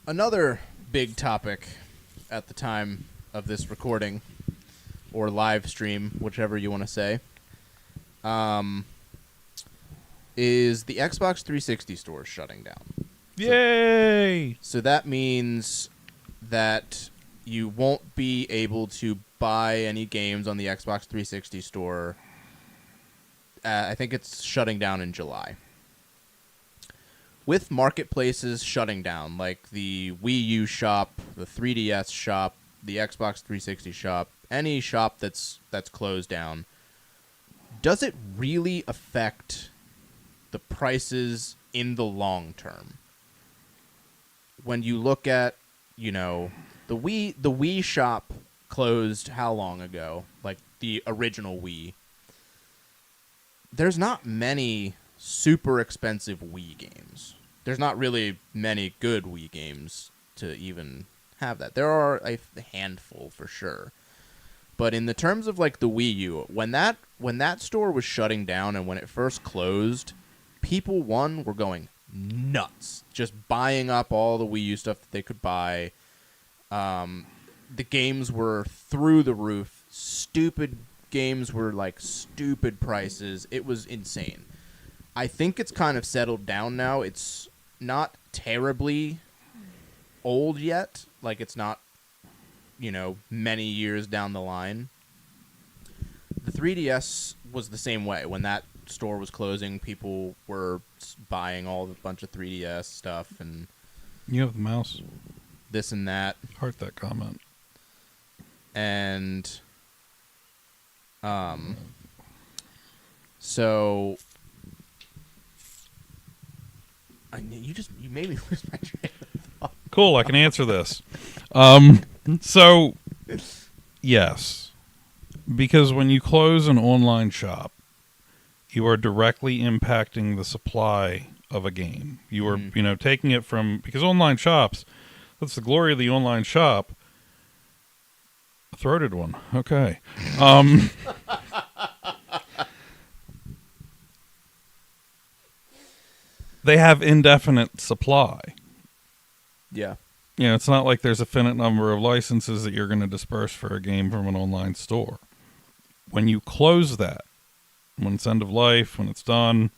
Another big topic at the time of this recording, or live stream, whichever you want to say, is the Xbox 360 store shutting down. Yay! So that means that you won't be able to buy any games on the Xbox 360 store. I think it's shutting down in July. With marketplaces shutting down, like the Wii U shop, the 3DS shop, the Xbox 360 shop, any shop that's closed down, does it really affect the prices in the long term? When you look at, the Wii shop closed how long ago? Like the original Wii. There's not many super expensive Wii games. There's not really many good Wii games to even have that. There are a handful for sure. But in the terms of like the Wii U, when that store was shutting down and when it first closed, people were going nuts, just buying up all the Wii U stuff that they could buy. The games were through the roof. Stupid games were like stupid prices. It was insane. I think it's kind of settled down now. It's not terribly old yet. Like, it's not, many years down the line. The 3DS was the same way. When that store was closing, people were buying a bunch of 3DS stuff and... You have the mouse. This and that. Heart that comment. And... So... You made me lose my train of thought. Cool, I can answer this. So, yes. Because when you close an online shop, you are directly impacting the supply of a game. You are, taking it from... Because online shops, that's the glory of the online shop. A throated one. Okay. They have indefinite supply. Yeah. It's not like there's a finite number of licenses that you're going to disperse for a game from an online store. When you close that, when it's end of life, when it's done,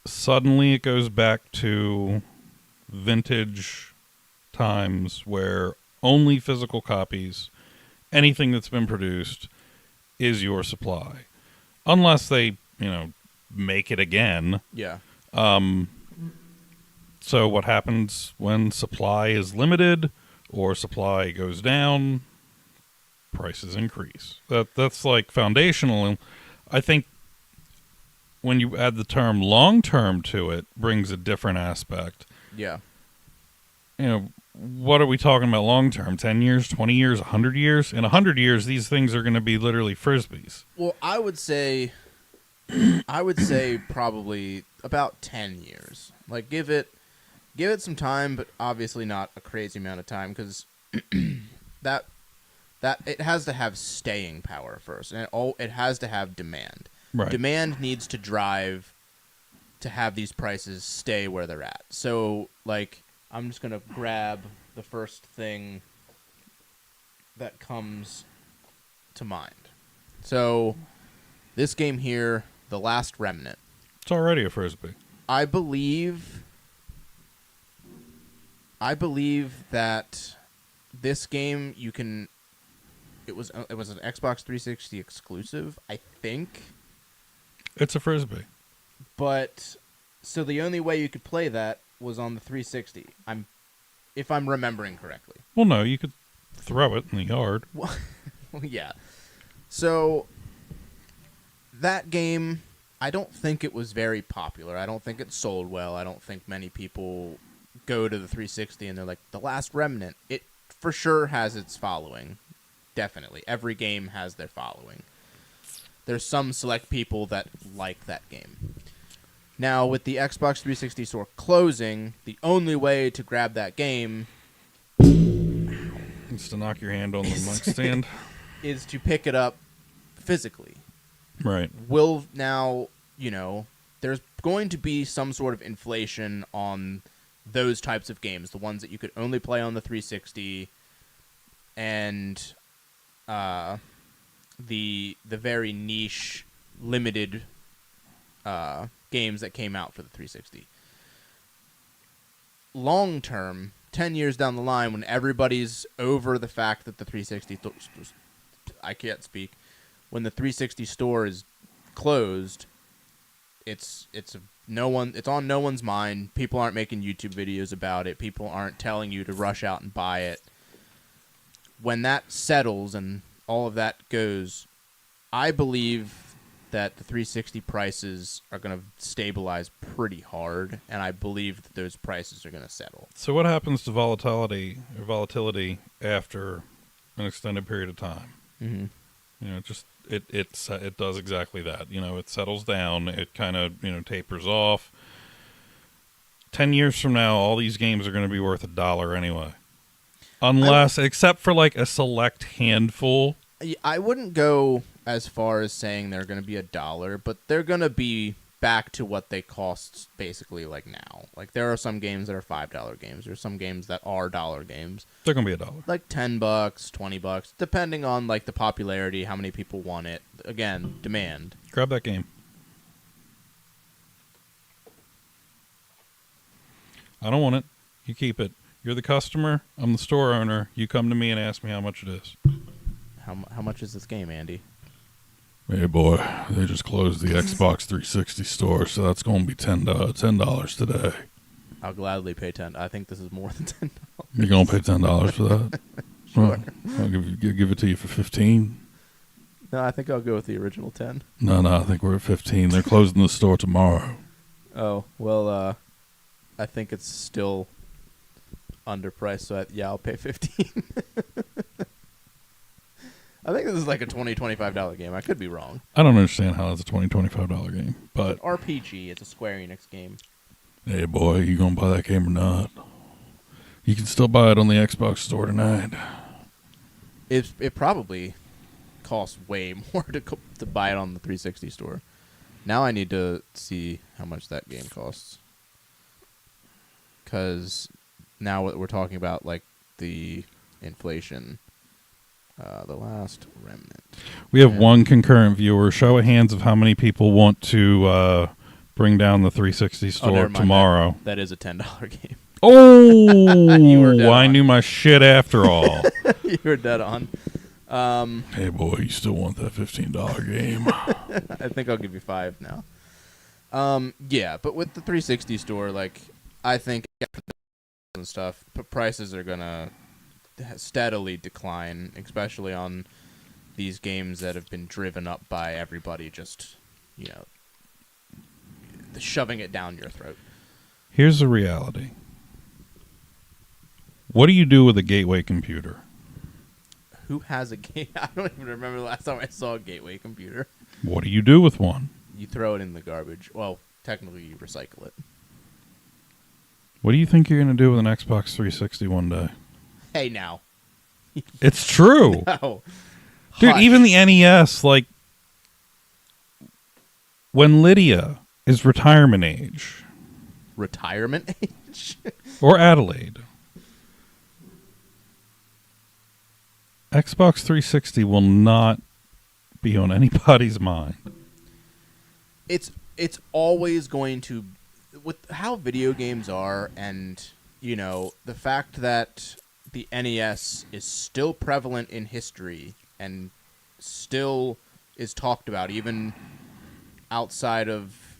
suddenly it goes back to vintage times where only physical copies, anything that's been produced, is your supply. Unless they, make it again. Yeah. So what happens when supply is limited or supply goes down? Prices increase. That's like foundational. And I think when you add the term long-term to it, brings a different aspect. Yeah. What are we talking about long-term? 10 years, 20 years, 100 years? In 100 years, these things are going to be literally Frisbees. Well, I would say probably about 10 years. Like, give it some time, but obviously not a crazy amount of time, because that it has to have staying power first, and it has to have demand. Right. Demand needs to drive to have these prices stay where they're at. So, like, I'm just gonna grab the first thing that comes to mind. So, this game here, The Last Remnant. It's already a Frisbee. I believe that this game it was an Xbox 360 exclusive, I think. It's a Frisbee. But so the only way you could play that was on the 360. If I'm remembering correctly. Well, no, you could throw it in the yard. Well, yeah. So that game, I don't think it was very popular. I don't think it sold well. I don't think many people go to the 360 and they're like, The Last Remnant. It for sure has its following. Definitely. Every game has their following. There's some select people that like that game. Now, with the Xbox 360 store closing, the only way to grab that game is to knock your hand on the mic stand. Is to pick it up physically. Right. Will now, there's going to be some sort of inflation on those types of games, the ones that you could only play on the 360, and the very niche, limited games that came out for the 360. Long term, 10 years down the line, when everybody's over the fact that the 360, I can't speak, when the 360 store is closed, it's on no one's mind. People aren't making YouTube videos about it. People aren't telling you to rush out and buy it. When that settles and all of that goes, I believe that the 360 prices are going to stabilize pretty hard, and I believe that those prices are going to settle. So what happens to volatility after an extended period of time? Mm-hmm. You know, it does exactly that. You know, it settles down. It kind of, tapers off. 10 years from now, all these games are going to be worth $1 anyway. Except for like a select handful. I wouldn't go as far as saying they're going to be $1, but they're going to be back to what they cost basically like now. Like there are some games that are $5 games. There's some games that are $1 games. They're going to be $1. Like $10, $20, depending on like the popularity, how many people want it. Again, demand. Grab that game. I don't want it. You keep it. You're the customer. I'm the store owner. You come to me and ask me how much it is. How much is this game, Andy? Hey, boy, they just closed the Xbox 360 store, so that's going to be $10 today. I'll gladly pay $10. I think this is more than $10. You're going to pay $10 for that? Sure. I'll give it to you for $15. No, I think I'll go with the original 10. No, I think we're at 15. They're closing the store tomorrow. Oh, well, I think it's still underpriced, so I'll pay 15. I think this is like a $20, $25 game. I could be wrong. I don't understand how it's a $20, $25 game, but it's an RPG. It's a Square Enix game. Hey, boy, you gonna buy that game or not? You can still buy it on the Xbox store tonight. It probably costs way more to buy it on the 360 store. Now I need to see how much that game costs, because now we're talking about like the inflation. The Last Remnant. We have one concurrent viewer. Show of hands of how many people want to bring down the 360 store tomorrow. That is a $10 game. Oh, I knew my shit after all. You were dead on. Hey, boy, you still want that $15 game? I think I'll give you $5 now. Yeah, but with the 360 store, like, I think and stuff, prices are gonna steadily decline, especially on these games that have been driven up by everybody just, shoving it down your throat. Here's the reality. What do you do with a gateway computer? Who has a game? I don't even remember the last time I saw a gateway computer. What do you do with one? You throw it in the garbage. Well, technically you recycle it. What do you think you're going to do with an Xbox 360 one day? Hey, now. It's true. No. Dude, Hush. even the NES, like, when Lydia is retirement age. Retirement age? Or Adelaide. Xbox 360 will not be on anybody's mind. It's always going to, with how video games are, and, the fact that the NES is still prevalent in history and still is talked about even outside of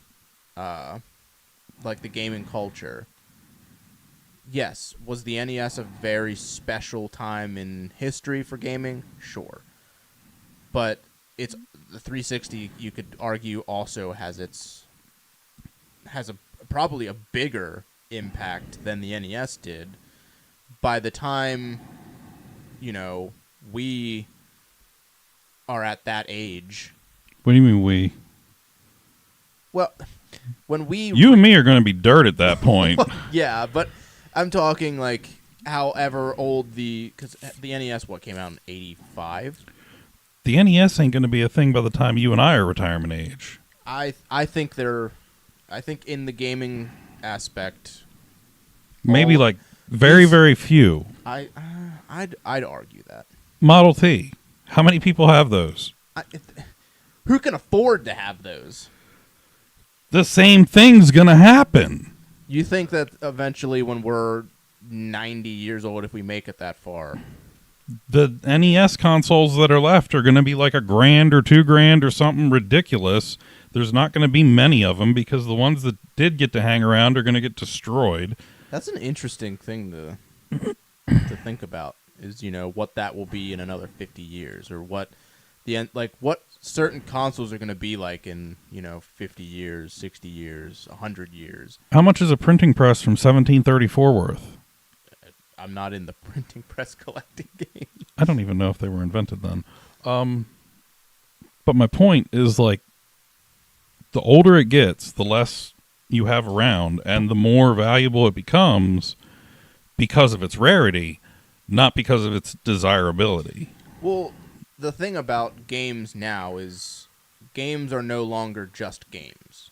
like the gaming culture. Yes, was the NES a very special time in history for gaming? Sure. But it's the 360, you could argue, also has probably a bigger impact than the NES did. By the time, we are at that age. What do you mean we? Well, when we... You and me are going to be dirt at that point. Yeah, but I'm talking like however old because the NES, came out in 85? The NES ain't going to be a thing by the time you and I are retirement age. I think in the gaming aspect, Maybe all like very, these- very few. I'd argue that. Model T. How many people have those? Who can afford to have those? The same thing's going to happen. You think that eventually, when we're 90 years old, if we make it that far, The NES consoles that are left are going to be like $1,000 or $2,000 or something ridiculous. There's not going to be many of them because the ones that did get to hang around are going to get destroyed. that's an interesting thing to think about. Is what that will be in another 50 years, or what what certain consoles are going to be like in 50 years, 60 years, 100 years. How much is a printing press from 1734 worth? I'm not in the printing press collecting game. I don't even know if they were invented then. But my point is, like, the older it gets, the less you have around, and the more valuable it becomes because of its rarity, not because of its desirability. Well, the thing about games now is games are no longer just games.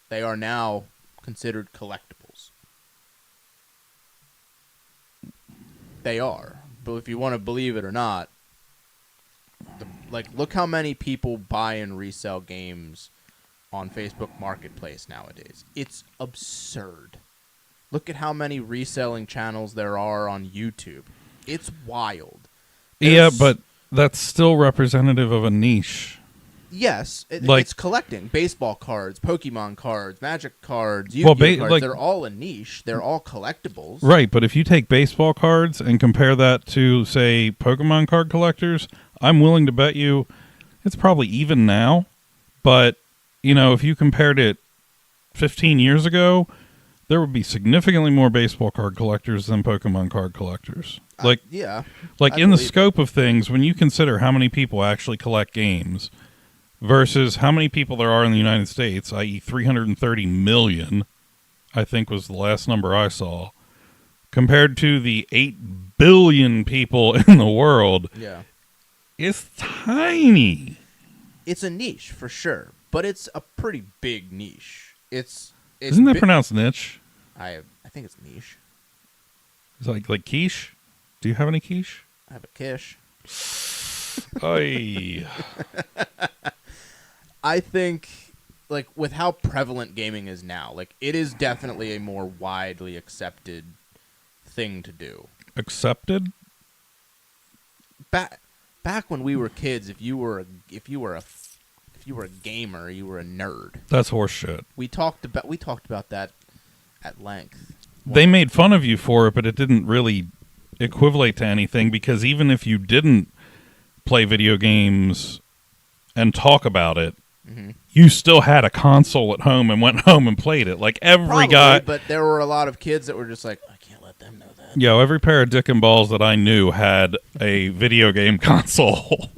They are now considered collectibles. They are. But if you want to believe it or not, look how many people buy and resell games on Facebook Marketplace nowadays. It's absurd. Look at how many reselling channels there are on YouTube. It's wild. Yeah, but that's still representative of a niche. Yes, Like- it's collecting baseball cards, Pokemon cards, Magic cards, Yu-Gi-Oh cards. They're all a niche. They're all collectibles. Right, but if you take baseball cards and compare that to, say, Pokemon card collectors, I'm willing to bet you it's probably even now. But, if you compared it 15 years ago, there would be significantly more baseball card collectors than Pokemon card collectors. Yeah. In the scope of things, when you consider how many people actually collect games versus how many people there are in the United States, i.e. 330 million, I think was the last number I saw, compared to the 8 billion people in the world, Yeah. it's tiny. It's a niche for sure, but it's a pretty big niche. Isn't that pronounced niche? I think it's niche. It's like quiche? Do you have any quiche? I have a quiche. Oy. I think, with how prevalent gaming is now, it is definitely a more widely accepted thing to do. Accepted? Back when we were kids, if you were a gamer, you were a nerd. That's horseshit. We talked about that at length. They made fun of you for it, but it didn't really equivalent to anything, because even if you didn't play video games and talk about it, you still had a console at home and went home and played it. Like every Probably, guy, but there were a lot of kids that were just like, I can't let them know that. yo, every pair of dick and balls that I knew had a video game console.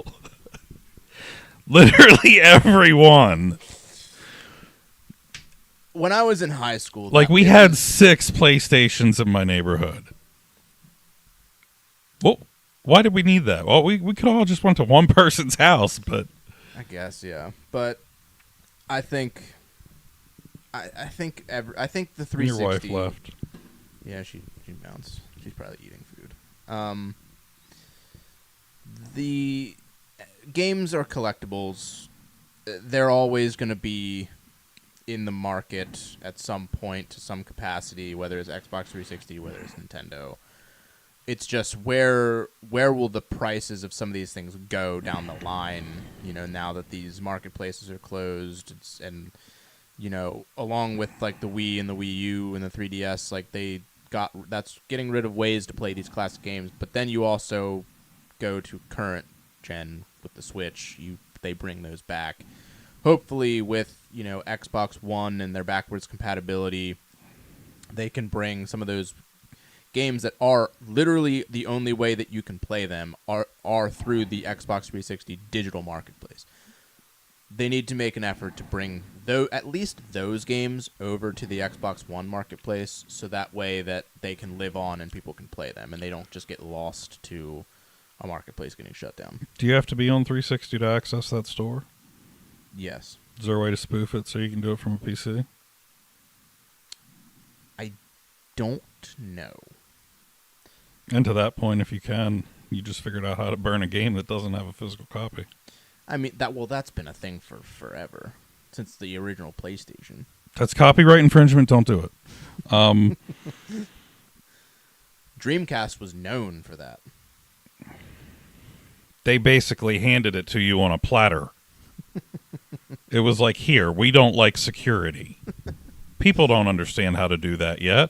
Literally everyone. When I was in high school, Like we had 6 PlayStations in my neighborhood. Well, why did we need that? Well, we could all just went to one person's house, but I guess, yeah. But I think the 360. Your wife left. Yeah, she bounced. She's probably eating food. The games are collectibles. They're always going to be in the market at some point to some capacity, whether it's Xbox 360, whether it's Nintendo. It's just where will the prices of some of these things go down the line, now that these marketplaces are closed, and along with like the Wii and the Wii U and the 3DS, that's getting rid of ways to play these classic games. But then you also go to current gen with the Switch, they bring those back. Hopefully with, Xbox One and their backwards compatibility, they can bring some of those games that are literally the only way that you can play them are through the Xbox 360 digital marketplace. They need to make an effort to bring at least those games over to the Xbox One marketplace, so that way that they can live on and people can play them and they don't just get lost to a marketplace getting shut down. Do you have to be on 360 to access that store? Yes. Is there a way to spoof it so you can do it from a PC? don't know. And to that point, if you can, you just figured out how to burn a game that doesn't have a physical copy. I mean, that's been a thing for forever, since the original PlayStation. That's copyright infringement. Don't do it. Dreamcast was known for that. They basically handed it to you on a platter. It was like, here, we don't like security. People don't understand how to do that yet.